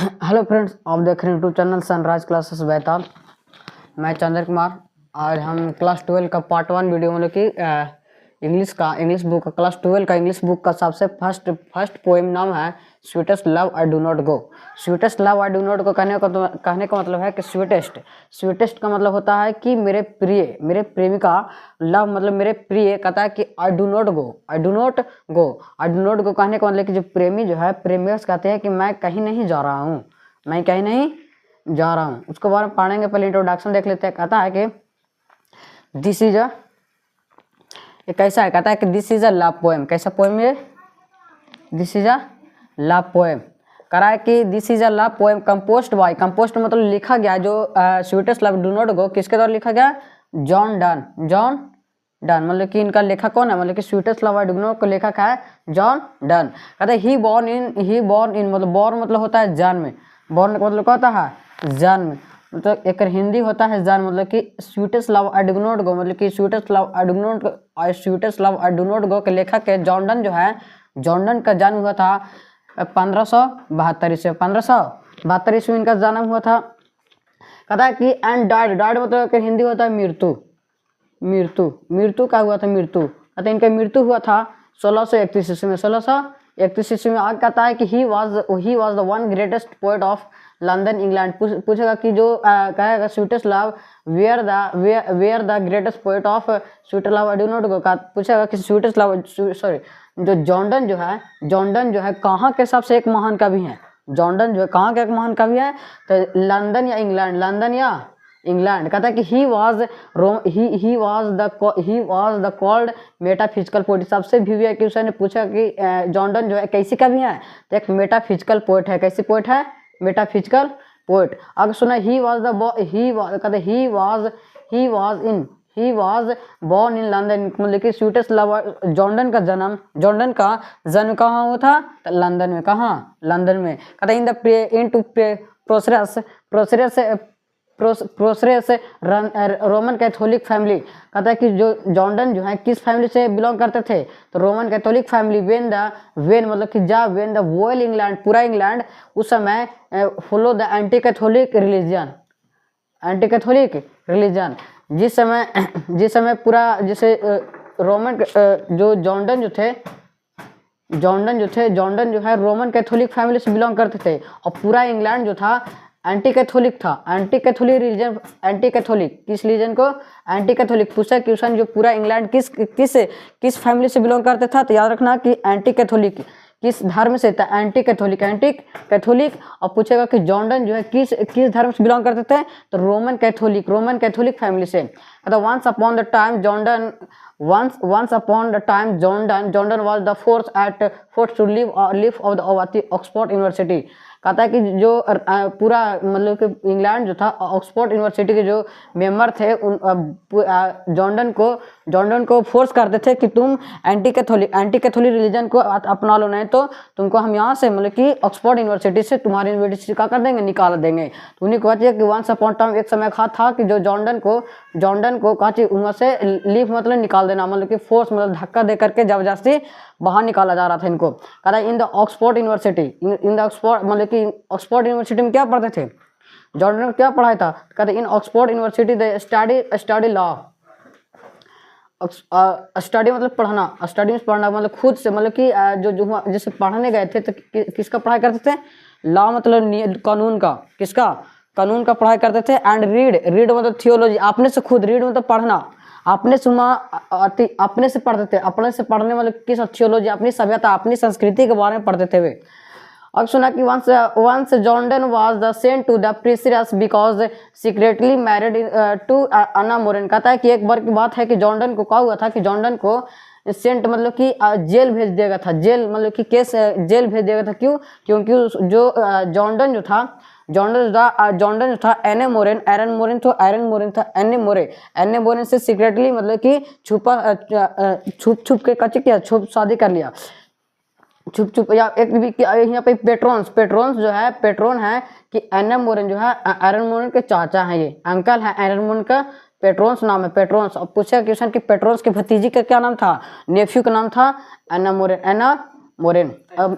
Hello friends, आप देख रहे हैं यूट्यूब चैनल सनराइज क्लासेस बैताल। मैं चंद्र कुमार। आज हम क्लास 12 का पार्ट 1 वीडियो मतलब कि इंग्लिश बुक का क्लास 12 का इंग्लिश बुक का सबसे फर्स्ट पोएम नाम है sweetest love I do not go. Sweetest love I do not गो कहने का मतलब है कि स्वीटेस्ट का मतलब होता है कि मेरे प्रिय, मेरे प्रेमिका। लव मतलब मेरे प्रिय, कहता है कि आई डू नॉट गो कहने का मतलब कि जो प्रेमी जो है, प्रेमिका कहते हैं कि मैं कहीं नहीं जा रहा हूँ, मैं कहीं नहीं जा रहा हूँ। उसके बारे में पढ़ेंगे, पहले इंट्रोडक्शन देख लेते हैं। कहता है कि दिस इज ये कैसा है, कहता है कि this is a love poem. कैसा पोएम ये? This is a love poem. कह रहा है कि this is a love poem composed bye, composed मतलब लिखा गया, जो स्वीटेस्ट लव डू नॉट गो किसके द्वारा लिखा गया? जॉन डन मतलब कि इनका लेखक कौन है? मतलब कि sweetest love I do not को लेखक है जॉन डन। कहते हैं ही बॉर्न इन मतलब बॉर्न मतलब होता है जन्म, बॉर्न का मतलब क्या होता है? जन्म। मतलब एक हिंदी होता है जन्म, मतलब कि sweetest love I do not गो मतलब कि sweetest love I do not गो के लेखक है जॉन डन जो है। जॉन डन का जन्म हुआ था 1572 ईस्वी, 1572 ईस्वी इनका जन्म हुआ था। कहता है कि एंड डाइड मतलब कि हिंदी होता है मृत्यु का हुआ था मृत्यु। कहते हैं इनका मृत्यु हुआ था 1631 ईस्वी में, 1631 ईस्वी में। आगे कहता है कि he was the one greatest poet of London England. पूछेगा कि जो कहेगा sweetest love where the greatest poet of sweet love I do not go, पूछेगा कि स्वीटेस्ट लव जो जॉन डन जो है कहाँ के सबसे एक महान कवि है? जॉन डन जो है कहाँ के एक महान कवि है? तो लंदन या इंग्लैंड। कहता है कि he was the called metaphysical poet. सबसे भी है कि उसने पूछा कि जॉन डन जो है कैसी कवि है? तो एक मेटाफिजिकल पोएट है। कैसी पोएट है? Metaphysical poet. अगर सुना he was born in London, मतलब कि स्वीटेस्ट लव जॉन डन का जन्म कहाँ हुआ था? तो लंदन में। कहाँ? लंदन में। कहता है in the into process Roman Catholic family. कहता है कि जो जॉन डन जो है किस फैमिली से बिलोंग करते थे? तो रोमन कैथोलिक फैमिली। वेन मतलब कि वेन द वोल इंग्लैंड, पूरा इंग्लैंड उस समय follow the anti Catholic religion. जिस समय पूरा जैसे रोमन जो जॉन डन जो है रोमन कैथोलिक फैमिली से बिलोंग करते थे, और पूरा इंग्लैंड जो था एंटी कैथोलिक था। एंटी कैथोलिक किस रीजन को? Anti Catholic. पूछा क्वेश्चन जो पूरा इंग्लैंड किस फैमिली से बिलोंग करते था? तो याद रखना कि एंटी कैथोलिक किस धर्म से था? Anti Catholic. और पूछेगा कि जॉन डन जो है किस धर्म से बिलोंग करते थे? तो रोमन कैथोलिक फैमिली से। Once upon the time John Donne was the fourth to leave of the Oxford University. कहता है कि जो पूरा मतलब कि इंग्लैंड जो था ऑक्सफोर्ड यूनिवर्सिटी के जो मेंबर थे उन जॉन डन को फोर्स करते थे कि तुम एंटी कैथोलिक रिलीजन को अपना लो, नहीं तो तुमको हम यहाँ से मतलब कि ऑक्सफोर्ड यूनिवर्सिटी से तुम्हारी यूनिवर्सिटी का कर देंगे, निकाल देंगे। तो उन्हीं को कहती है कि वंस अपॉन टाइम एक समय था कि जो जॉन डन को कहती वहाँ से लीव मतलब निकाल देना, मतलब कि फोर्स मतलब धक्का दे करके जबरदस्ती बाहर निकाला जा रहा था इनको। कहता है in the Oxford university, in the Oxford मतलब कि ऑक्सफोर्ड यूनिवर्सिटी में क्या पढ़ते थे? जॉन डन क्या पढ़ाया था? कहते इन Oxford university the study law. Study मतलब पढ़ना, स्टडी में पढ़ना मतलब खुद से, मतलब कि जो जैसे पढ़ने गए थे तो किसका पढ़ाई करते थे? लॉ मतलब कानून का। किसका? कानून का पढ़ाई करते थे। एंड रीड मतलब थियोलॉजी, अपने से खुद। रीड मतलब पढ़ना, अपने से पढ़ते थे। अपने से पढ़ने मतलब किस? थियोलॉजी, अपनी सभ्यता, अपनी संस्कृति के बारे में पढ़ते थे वे। अब सुना कि once John Donne was the sent to the prison because secretly married to Anna More. कहता है कि एक बार की बात है कि जॉन डन को क्या हुआ था कि जॉन डन को सेंट मतलब कि जेल भेज दिया गया था। जेल मतलब कि केस जेल भेज दिया गया था। क्यों? क्योंकि जो जॉन डन जो था एने मोरेन से सीक्रेटली मतलब कि छुप के कच्चे किया, शादी कर लिया छुप। या एक भी यहाँ पे पेट्रोन्स जो है, पेट्रोन है कि एनएम मोरेन जो है एरन मोरेन के चाचा हैं, ये अंकल है एरन मोरेन का। पेट्रोन्स नाम है, पेट्रोन्स। अब पूछा क्वेश्चन कि पेट्रोन्स के भतीजी का क्या नाम था? नेफ्यू का नाम था एना मोरेन। अब